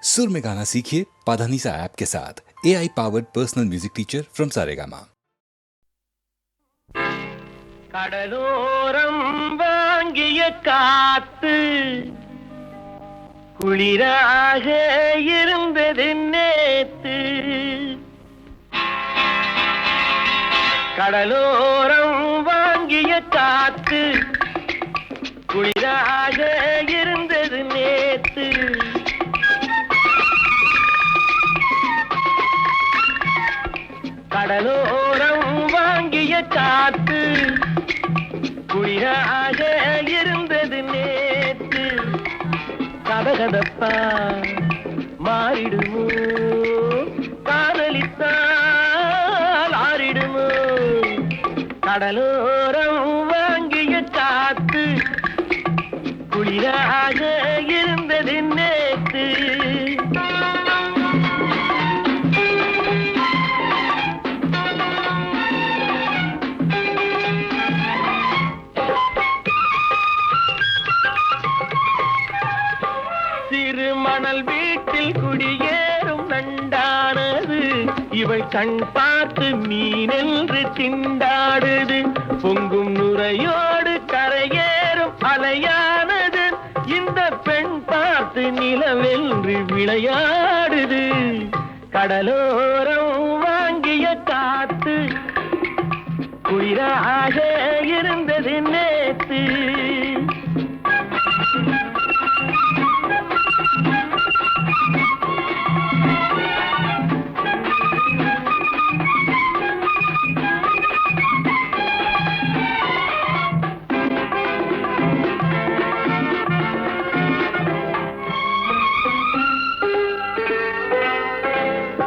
सुर में गाना सीखिए पाधानीसा ऐप के साथ। AI powered personal music teacher from Saregama. கடலோரம் வாங்கிய காத்து குளிராக இருந்தது நேத்து. கடலோரம் வாங்கிய காத்து குளிராக இருந்தது நேத்து. கடலோரம் வாங்கிய காத்து குளிராக இருந்தது நேத்து. கதகதப்பா மாறிடுமோ, காதலித்தால் ஆறிடுமோ. கடலோரம் வாங்கிய காத்து குளிராக இருந்தது நேத்து. மணல் வீட்டில் குடியேறும் நண்டானது, இவள் கண் பார்த்து மீனென்று திண்டாடுது. பொங்கும் நுரையோடு கரையேறும் அலையானது, இந்த பெண் பார்த்து நிலவென்று விளையாடுது. கடலோரம் வாங்கிய காத்து குளிராக இருந்தது நேத்து.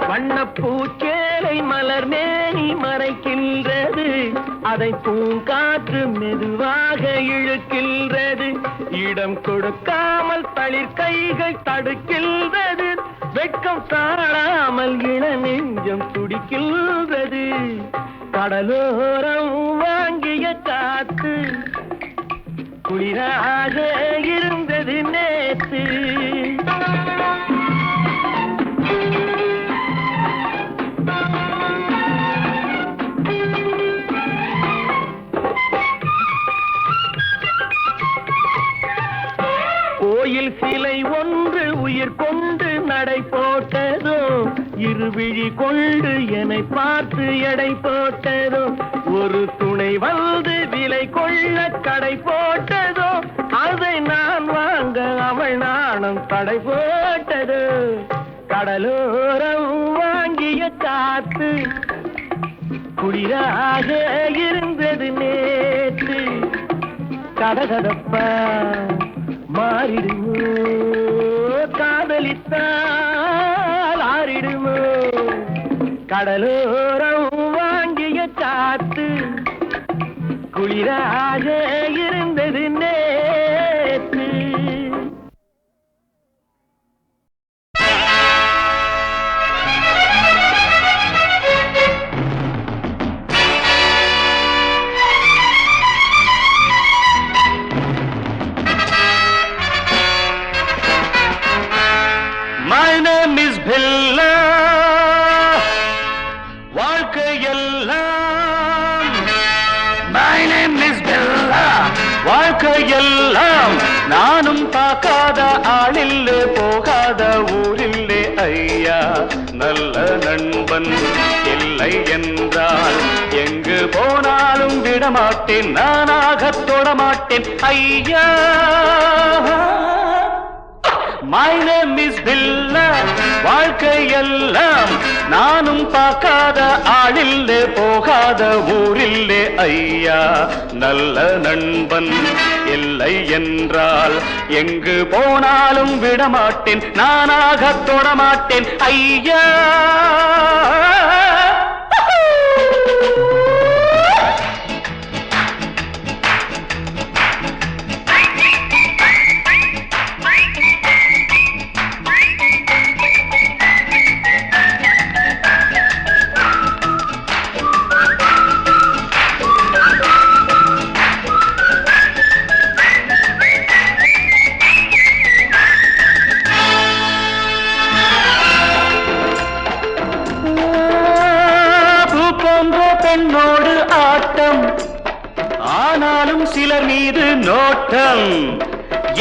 வண்ணப்பூச்சேலை மலர் மேனி மறைக்கின்றது, அதை பூங்காற்று மெதுவாக இழுக்கின்றது. இடம் கொடுக்காமல் தளிர் கைகள் தடுக்கின்றது, வெட்கம் தாழாமல் இள நெஞ்சம் துடிக்கின்றது. கடலோரம் வாங்கிய காத்து குளிராக இருந்தது நேத்து. கோயில் சிலை ஒன்று உயிர் கொண்டு நடை போட்டதோ, இருவிழி கொண்டு என்னை பார்த்து எடை போட்டதோ. ஒரு துணை வந்து விலை கொள்ள கடை போட்டதோ, அதை நான் வாங்க அவள் நாணம் தடை போட்டதோ. கடலோரம் வாங்கிய காத்து குளிராக இருந்தது நேற்று. கதகதப்பா மாறிடுமோ, காதலித்தால் ஆறிடுமோ. கடலோரம் வாங்கிய காத்து குளிராக இருந்தது நேற்று. My name is Billa, வாழ்க்கையெல்லாம். My name is Billa, வாழ்க்கையெல்லாம். நானும் பார்க்காத ஆளில்லே, போகாத ஊரில்லே. ஐயா நல்ல நண்பன் இல்லை என்றால் எங்கு போனாலும் விடமாட்டேன், நானாக தொடமாட்டேன். ஐயா My name is Billa, வாழ்க்கையெல்லாம். நானும் பார்க்காத ஆளில்லே, போகாத ஊரில்லே. ஐயா நல்ல நண்பன் இல்லை என்றால் எங்கு போனாலும் விடமாட்டேன், நானாக தொடமாட்டேன். ஐயா மீது நோட்டம்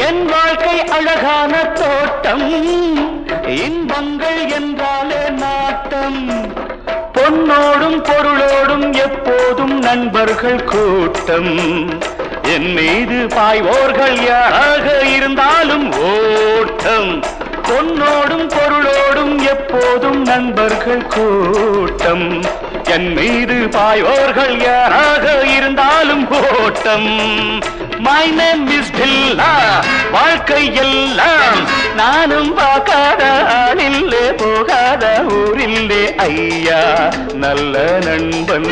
என் வாழ்க்கை அழகான தோட்டம் இன்பங்கள் என்றாலே நாட்டம் பொன்னோடும் பொருளோடும் எப்போதும் நண்பர்கள் கூட்டம் என் மீது பாய்வோர்கள் யாராக இருந்தாலும் ஓட்டம் பொன்னோடும் பொருளோடும் எப்போதும் நண்பர்கள் கூட்டம் என் மீது பாய்வோர்கள் யாராக இருந்தாலும் ஓட்டம் My name is Billa வாழ்க்கை எல்லாம் நானும் பார்க்காத ஆளில்லே போகாத ஊரில்லே ஐயா நல்ல நண்பன்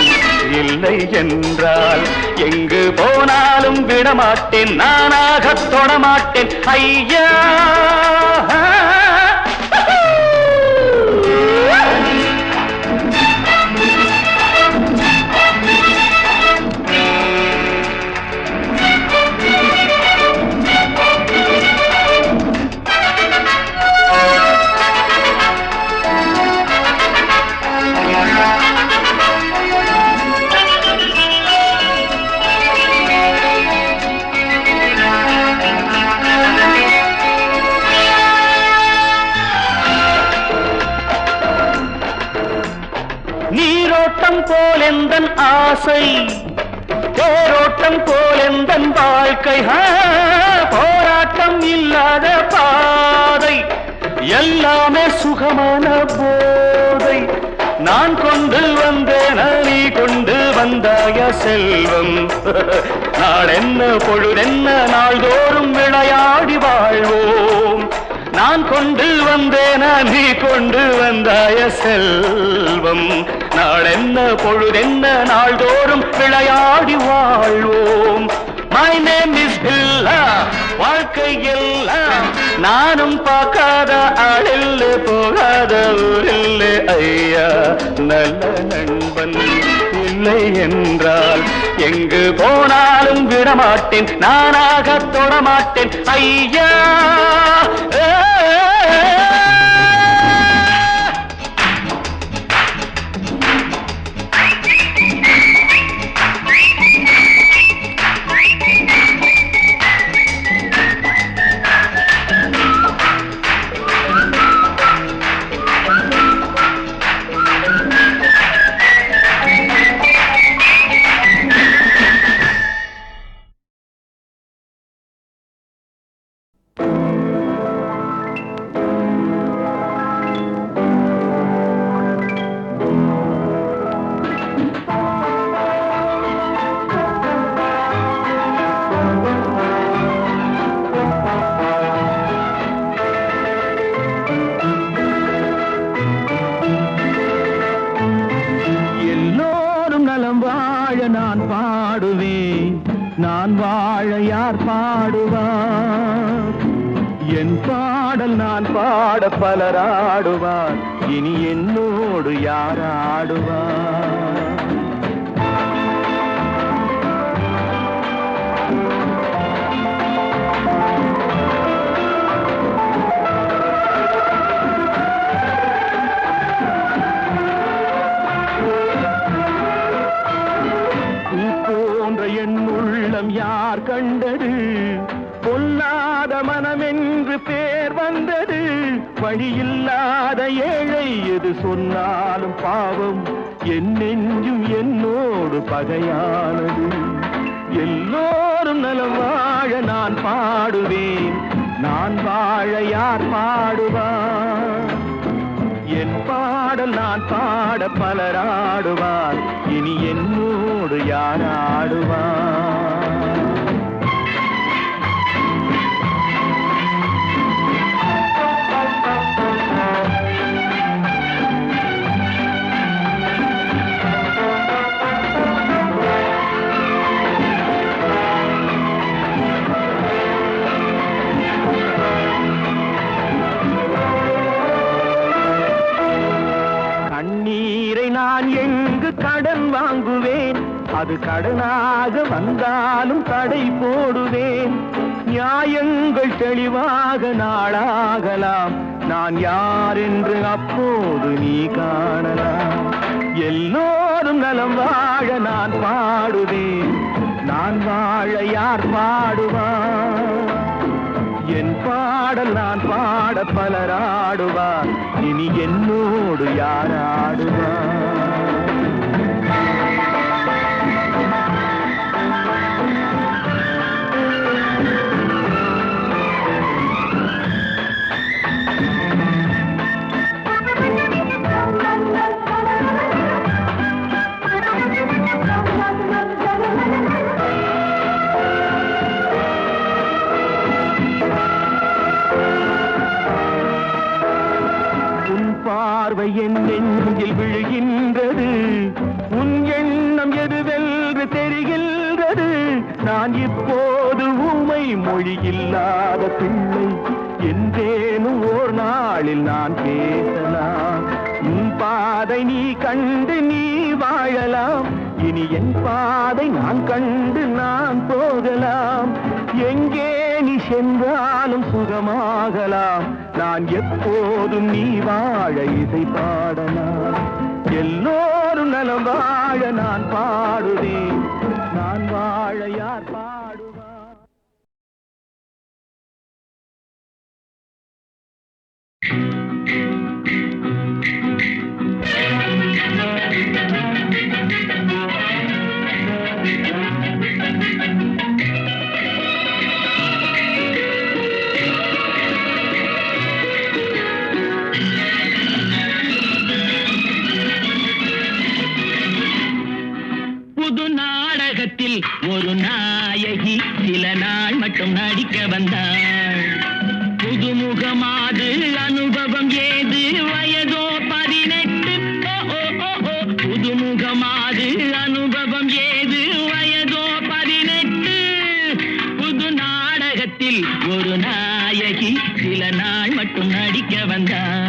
இல்லை என்றால் எங்கு போனாலும் விடமாட்டேன் நானாக தொடமாட்டேன் ஐயா நீரோட்டம் போலெந்தன் ஆசை தேரோட்டம் போலெந்தன் வாழ்க்கை போராட்டம் இல்லாத பாதை எல்லாமே சுகமான போதை நான் கொண்டு வந்தேன் நீ கொண்டு வந்தாய செல்வம் நாளென்ன பொழுதென்ன நாள்தோறும் விளையாடி வாழ்வோம் நான் கொண்டு வந்தேன் நீ கொண்டு வந்தாய செல்வம் நாளென்ன பொழுதென்ன நாள்தோறும் விளையாடி வாழ்வோம் My name is Billa வாழ்க்கை எல்லாம் நானும் பார்க்காத ஆளில்ல போகாத ஊரில்ல ஐயா நல்ல நண்பன் இல்லை என்றால் எங்கு போனாலும் விடமாட்டேன் நானாக தொடமாட்டேன் ஐயா நான் பாடுவேன் நான் வாழ யார் பாடுவார் என் பாடல் நான் பாட பலராடுவார் இனி என்னோடு யார் ஆடுவார் என் உள்ளம் யார் கண்டது பொல்லாத மனமென்று பேர் வந்தது வழியில்லாத ஏழை எது சொன்னாலும் பாவம் என் நெஞ்சும் என்னோடு பகையானது எல்லோரும் நலம் வாழ நான் பாடுவேன் நான் வாழ யார் பாடுவார் என் பாடல் நான் பாட பலராடுவார் இனி என்னோடு யார் ஆடுவார் நான் எங்கு கடன் வாங்குவேன் அது கடனாக வந்தாலும் தடை போடுவேன் நியாயங்கள் தெளிவாக நாளாகலாம் நான் யார் என்று அப்போது நீ காணலாம் எல்லோரும் நலம் வாழ நான் பாடுவேன் நான் வாழ யார் பாடுவார்? என் பாடல் நான் பாட பலராடுவார், இனி என்னோடு யார் ஆடுவார்? பார்வை என் நெஞ்சில் விழுகின்றது, உன் எண்ணம் எதுவென்று தெரிகின்றது. நான் இப்போது ஊமை மொழியில்லாத பிள்ளை, என்றேனும் ஓர் நாளில் நான் பேசலாம். உன் பாதை நீ கண்டு நீ வாழலாம், இனி என் பாதை நான் கண்டு நான் போகலாம். எங்கே நீ சென்றாலும் சுகமாகலாம், நான் எப்போதும் நீ வாழ இசை பாடலாம். எல்லோரும் நலம் வாழ நான் பாடுவேன், நான் வாழ யார் பாடுவார்? ஒரு நாயகி சில நாள் மட்டும் நடிக்க வந்தாள். புதுமுகமாது அனுபவம் ஏது, வயதோ 18. புதுமுகமாது அனுபவம் ஏது, வயதோ 18. புது நாடகத்தில் ஒரு நாயகி சில நாள் மட்டும் நடிக்க வந்தாள்.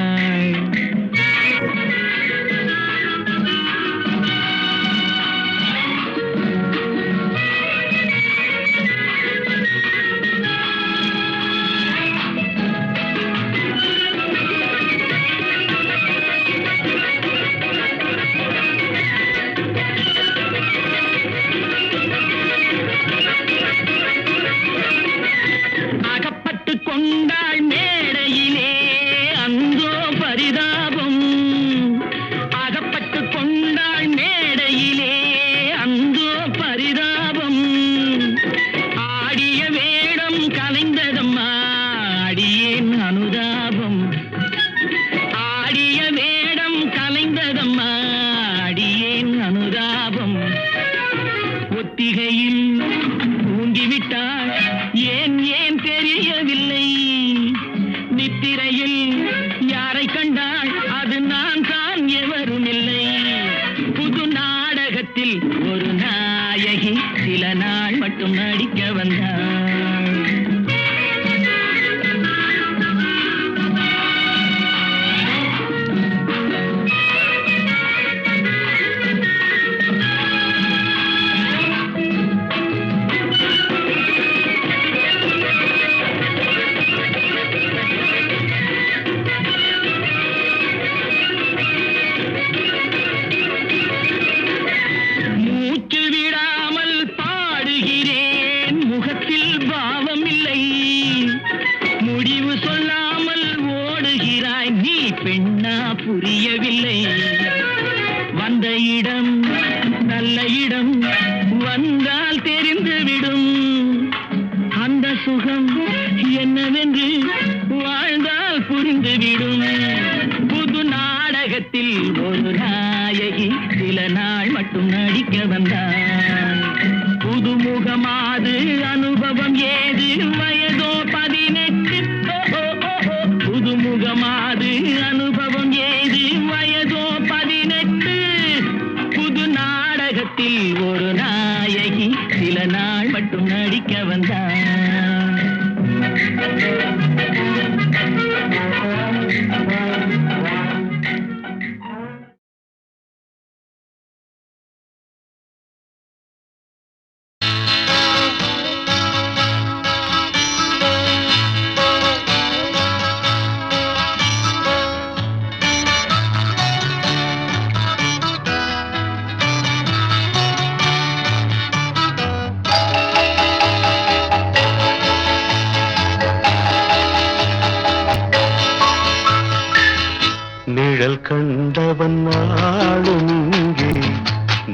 நிழல் கண்டவன் நாளும் இங்கே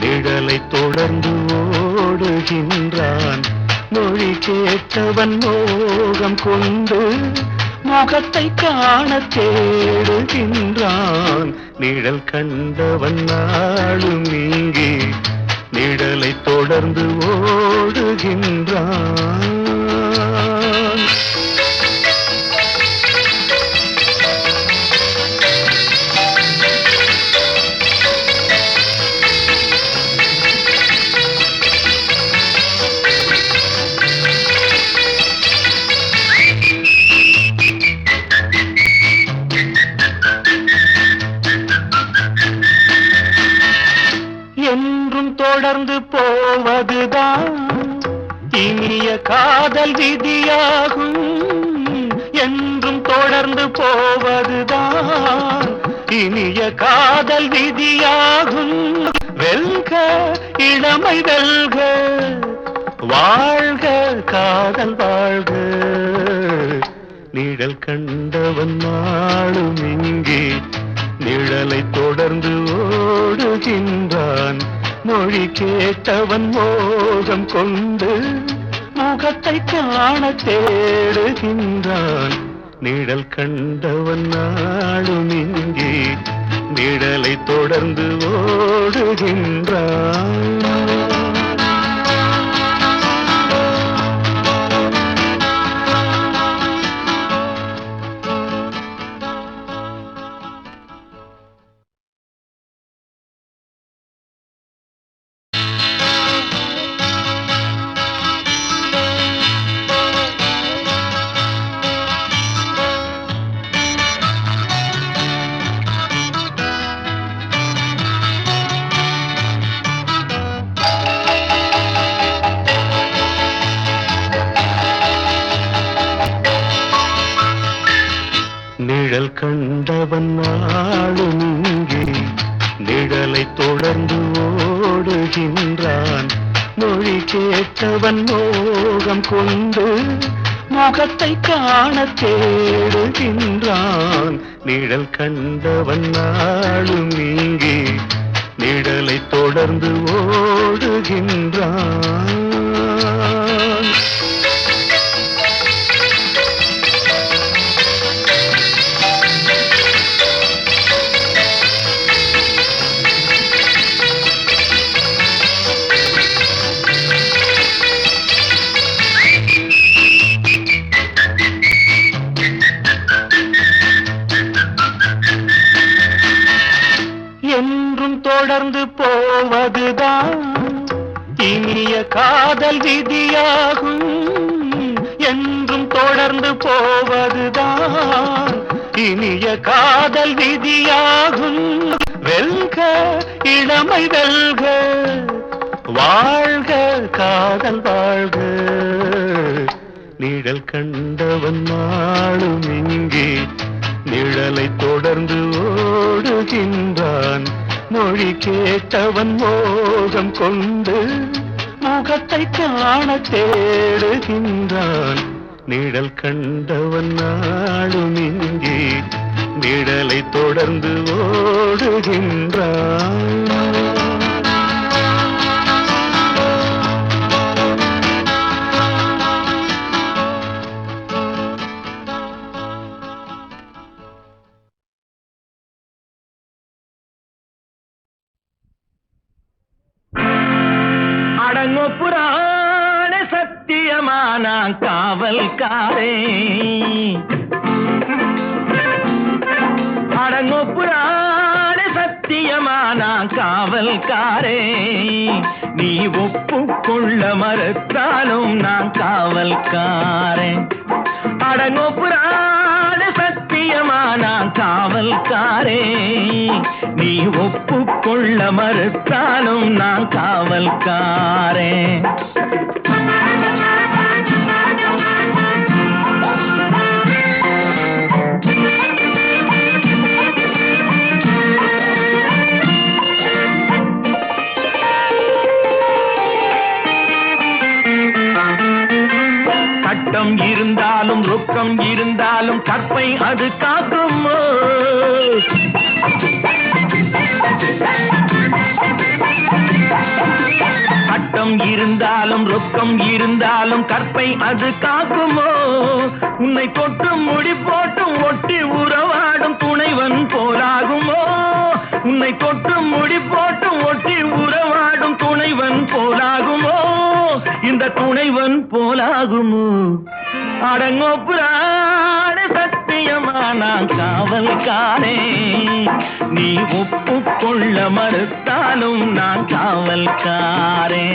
நிழலை தொடர்ந்து ஓடுகின்றான். மொழி கேட்டவன் மோகம் கொண்டு முகத்தை காண தேடுகின்றான். நிழல் கண்டவன் நாளும் இங்கே நிழலை தொடர்ந்து ஓடுகின்றான். என்றும் தொடர்ந்து போவதுதான் இனிய காதல் விதியாகும். என்றும் தொடர்ந்து போவதுதான் இனிய காதல் விதியாகும். வெல்க இளமை வெல்க, வாழ்க காதல் வாழ்க. நிழல் கண்டவன் நாளும் இங்கே நிழலை தொடர்ந்து ஓடுகின்றான். மொழி கேட்டவன் மோகம் கொண்டு முகத்தை காண தேடுகின்றான். நிழல் கண்டவன் நாளும் இங்கே நிழலை தொடர்ந்து ஓடுகின்றான். நிழல் கண்டவன் நாளும் இங்கே நிழலை தொடர்ந்து ஓடுகின்றான். மொழி கேட்டவன் மோகம் கொண்டு முகத்தை காண தேடுகின்றான். நிழல் கண்டவன் நாளும் இங்கே நிழலை தொடர்ந்து ஓடுகின்றான். என்றும் தொடர்ந்து போவதுதான் இனிய காதல் விதியாகும். என்றும் தொடர்ந்து போவதுதான் இனிய காதல் விதியாகும். வெல்க இளமை வெல்க, வாழ்க காதல் வாழ்க. நிழல் கண்டவன் நாளும் இங்கே நிழலை தொடர்ந்து ஓடுகின்றான். மொழி கேட்டவன் மோகம் கொண்டு முகத்தை காண தேடுகின்றான். நிழல் கண்டவன் நாளும் இங்கே நிழலை தொடர்ந்து ஓடுகின்றான். அடங்கோ புராண சத்தியமான காவல்காரே, அடங்கோ புராண சத்தியமான காவல்காரே. நீ ஒப்புக்கொள்ள மறுத்தாலும் நான் காவல்காரன். அடங்கோ புராண சத்தியமான காவல்காரே. நீ ஒப்புக்கொள்ள மறுத்தாலும் நான் காவல்காரன். சட்டம் இருந்தாலும் ரொக்கம் இருந்தாலும் கற்பை அது காக்கும். சொர்க்கம் இருந்தாலும் கற்பை அது காக்குமோ உன்னை தொட்டு முடி போட்டும் ஒட்டி உறவாடும் துணைவன் போலாகுமோ உன்னை தொட்டு முடி போட்டும் ஒட்டி உறவாடும் துணைவன் போலாகுமோ இந்த துணைவன் போலாகுமோ அடங்கோப்புராட சத்தியமா நான் காவல்காரே நீ ஒப்புக்கொள்ள மறுத்தாலும் நான் காவல்காரே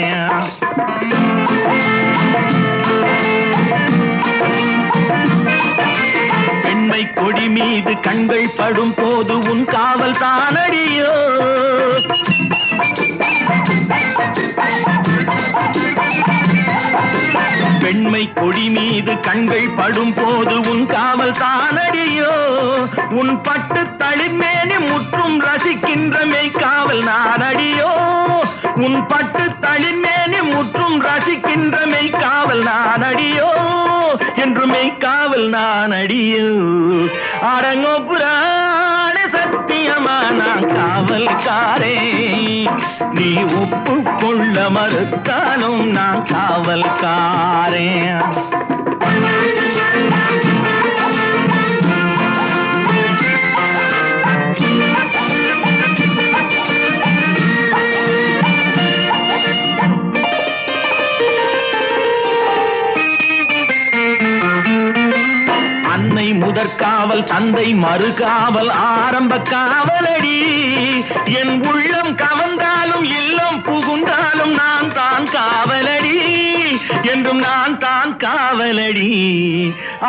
பெண்மை கொடி மீது கண்கள் படும் போது உன் காவல் தானடியோ பெண்மை கொடி மீது கண்கள் படும் போது உன் காவல் தானடியோ உன் பட்டு தளிர்மேனி முற்றும் ரசிக்கின்ற மெய்காவல் நானடியோ உன் பட்டு தளிர்மேனி முற்றும் ரசிக்கின்ற மெய்காவல் நானடியோ என்று மெய்காவல் நானடியோ அடங்கோ புராண சத்தியமா நான் காவல்காரே நீ ஒப்புக்கொள்ள மறுத்தாலும் நான் காவல்காரே அன்னை முதற்காவல் தந்தை மறுகாவல் ஆரம்ப காவலடி என் உள்ளம் கவர்ந்தாலும் இல்லம் புகுந்தாலும் நான் தான் காவலடி என்றும் நான் தான் காவலடி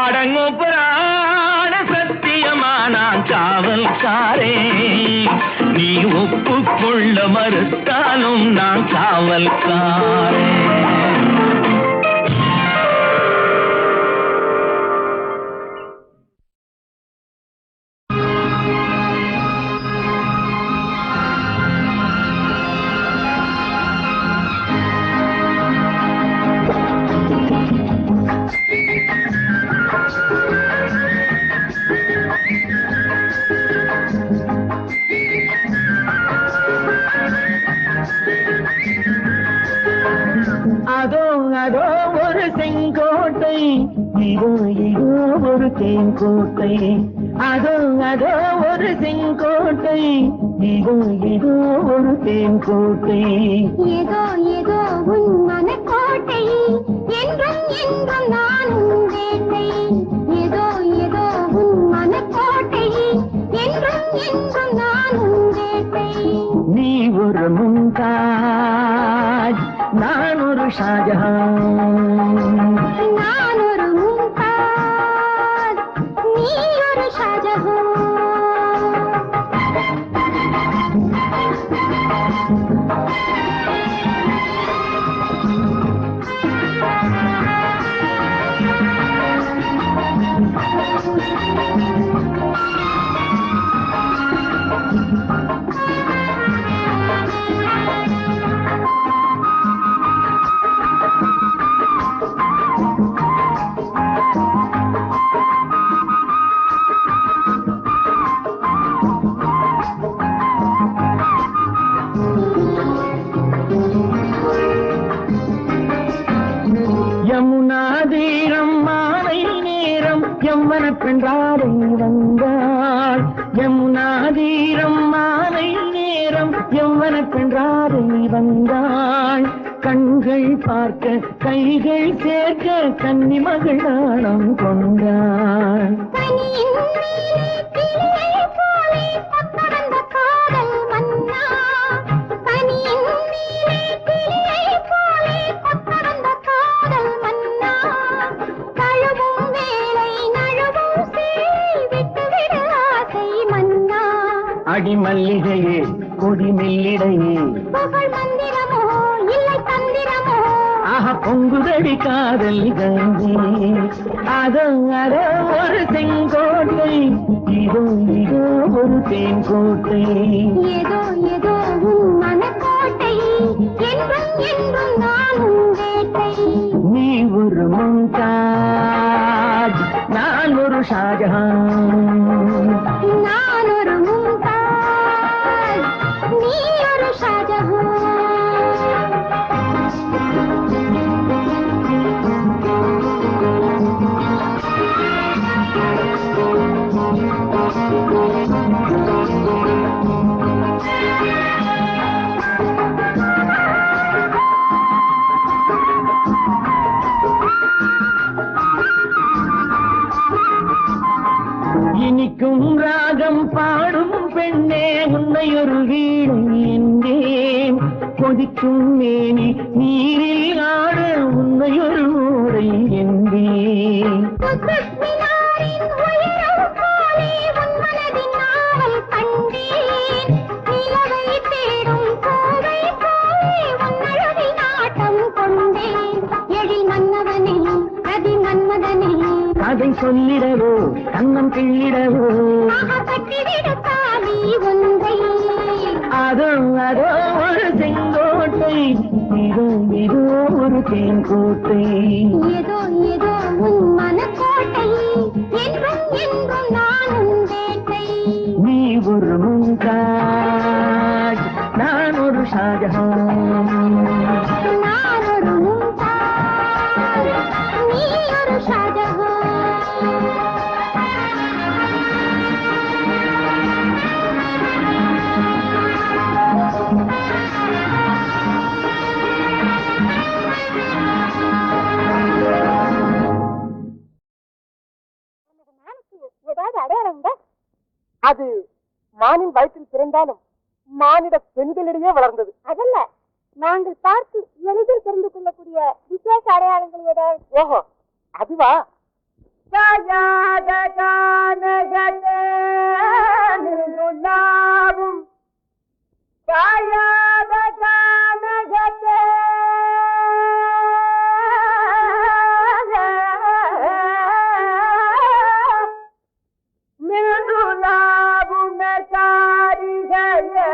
அடங்கோ புராண சத்தியமா நான் காவல்காரே நீ ஒப்புக்கொள்ள மறுத்தாலும் நான் காவல்காரே அதோ ஒரு செங்கோட்டை இதோ இதோ ஒரு தேன்கோட்டை அதோ ஒரு செங்கோட்டை இதோ இதோ ஒரு தேன்கோட்டை ஏதோ ஏதோ உன் மனக்கோட்டை என்றும் என்றும் நான் உன் வேட்டை ஏதோ ஏதோ உன் மனக்கோட்டை என்றும் என்றும் நான் உன் வேட்டை நீ ஒரு மும்தாஜ் நான் ஒரு ஷாஜஹான் நான் ஒரு மும்தாஜ் நீ ஒரு ஷாஜஹான் பெண்றாரை வந்தாள் யமுனாதீரம் மாலை நேரம் யௌவன பெண்றாரை வந்தாள் கண்கள் பார்க்க கைகள் சேர்க்க கன்னி மகள் நாணம் கொண்டாள் அடி மல்லிகையே கொடி மெல்லிடையே மந்திரமோ இல்லை தந்திரமோ ஆஹா பொங்குதடி காதல் கங்கை அதோ அதோ ஒரு செங்கோட்டை இதோ இதோ ஒரு தேன்கோட்டை ஏதோ ஏதோ உன் மனக்கோட்டை என்றும் என்றும் நான் உன் வேட்டை நீ ஒரு மும்தாஜ் நான் ஒரு ஷாஜஹான் நான் ஒரு மும்தாஜ் நீ ஒரு ஷாஜஹான் பெண்ணே உன்னை ஒரு வீணை என்றேன், கொதிக்கும் மேனி நீரில் ஆட உன்னை ஒரு ஊரை என்றேன். குத்துமினாரின் உயரம் போலே உன் மனதின் நாவல் கண்டேன், நிலவை தேடும் கோவை போலே உன் அழகில் நாட்டம் கொண்டேன். எழில் மன்னவனே அதி மன்மதனே, அதை சொல்லிடவோ கண்ணம் கிள்ளிடவோ, கட்டிவிட தாலி ஒன்றை, அதோ அதோ ஒரு செங்கோட்டை, இதோ இதோ ஒரு தேன்கோட்டை. ஏதோ ஏதோ உன் மனக்கோட்டை, என்றும் என்றும் நான் உன் வேட்டை. நீ ஒரு மும்தாஜ், நான் ஒரு ஷாஜஹான். நான் ஒரு மும்தாஜ், நீ ஒரு ஷாஜஹான். ஏதாவது அடையாளம் உண்டா? அது மானின் வயிற்றில் பிறந்தாலும் மானிட பெண்களிடையே வளர்ந்தது. அதல்ல, நாங்கள் பார்த்து எளிதில் தெரிந்து கொள்ளக்கூடிய விசேஷ அடையாளங்கள் ஏதாவது? ஓஹோ, அதுவா? நின்றுள்ளாவும் காயாத கானகத்தே நின்றுள்ளாவும் காரிகையே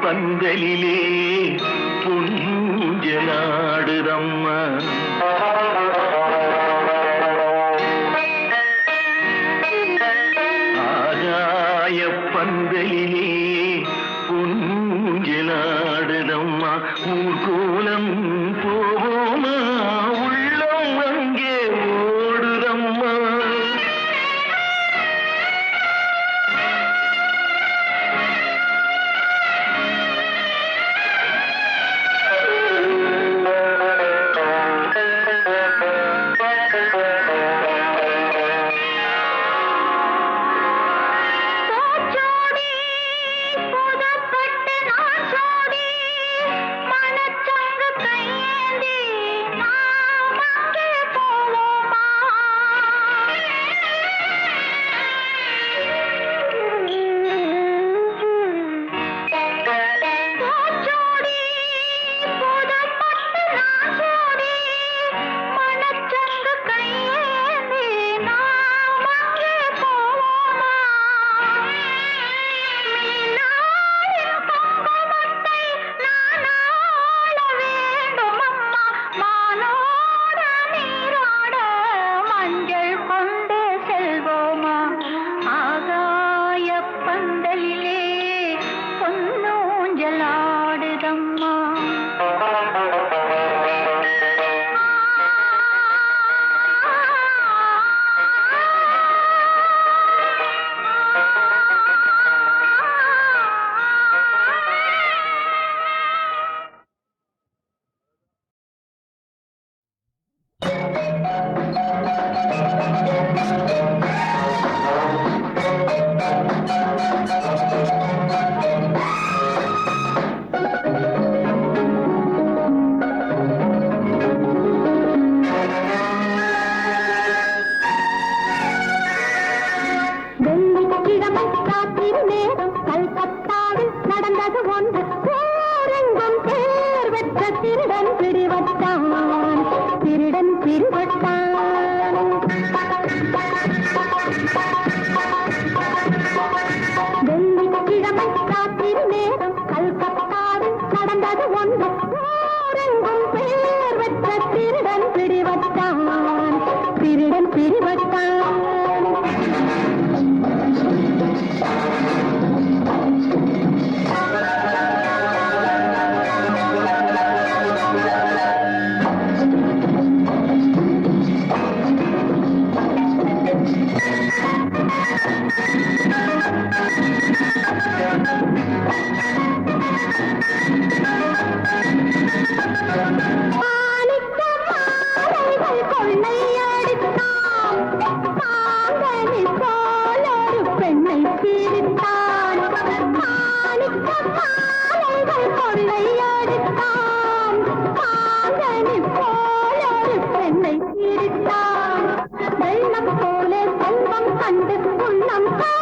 பந்தலிலே பொன்ஜலாடுதம்மா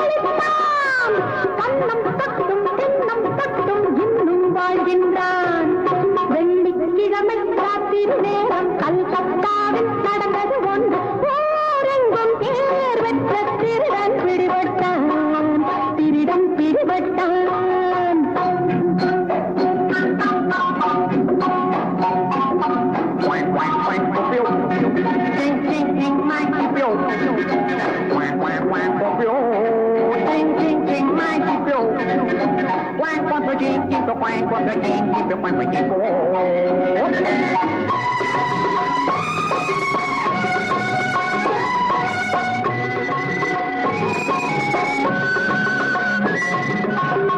அளித்தான். கண்ணம் தட்டும் கிண்ணம் தட்டும் இன்னும் வாழ்கின்றான். வெள்ளிக்கிழமை ராத்திரி நேரம் கல்கத்தாவில் நடந்தது ஒன்று. ஊரெங்கும் பேர் பெற்ற திருடன் பிடிபட்டான். திருடன் பிடிபட்டான்.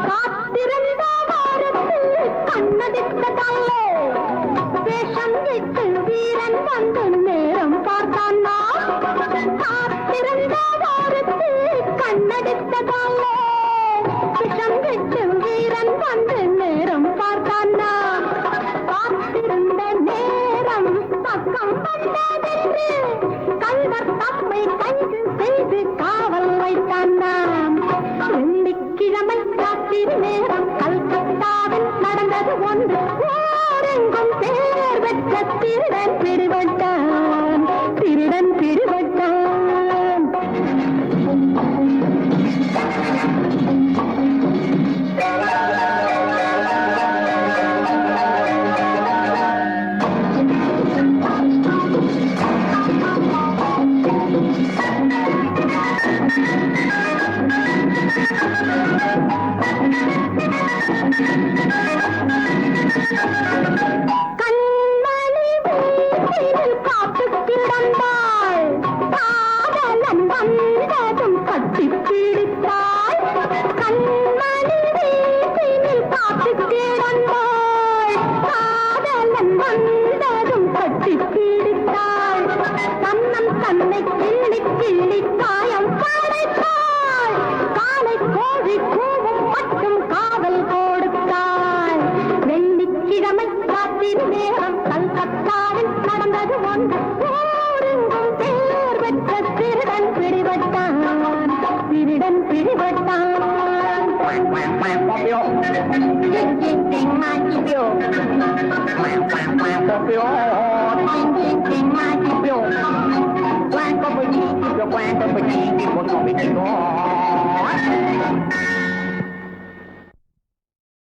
காத்திருந்த வாரத்தில் கண்ணடித்ததல்லே. வேஷம் விட்டு வீரன் வந்து நேரம் பார்த்தான்னா. காத்திருந்த வாரத்தில் கண்ணடித்ததல்லே. விஷம் விட்டு வீரன் வந்து நேரம் பார்த்தான்னா. காத்திருந்த நேரம் பக்கம் வந்ததென்று கள்வர் தம்மை கைது செய்து காவல் வைத்தானாம். வெள்ளிக்கிழமை ராத்திரி நேரம் கல்கத்தாவில் நடந்தது ஒன்று. ஊரெங்கும் பேர் பெற்ற திருடன் பிடிபட்டான். திருடன் பிடிபட்டான். கண்மணி வீட்டில் காத்து கிடந்தாள். காதலன் வந்ததும் கட்டி பிடித்தாள். கண்மணி வீட்டில் காத்து கிடந்தாள். காதலன் வந்ததும் கட்டி பிடித்தாள். தன்னன் தன்னை கிள்ளி கிள்ளி காயம் படைத்தாள். காலை கோழி கூவும் மட்டும் காவல் கொடுத்தாள். வெள்ளிக்கிழமை ராத்திரி நேரம் கல்கத்தாவில் நடந்தது ஒன்று. ஊரெங்கும் பேர் பெற்ற திருடன் பிடிபட்டான். திருடன் பிடிபட்டான்.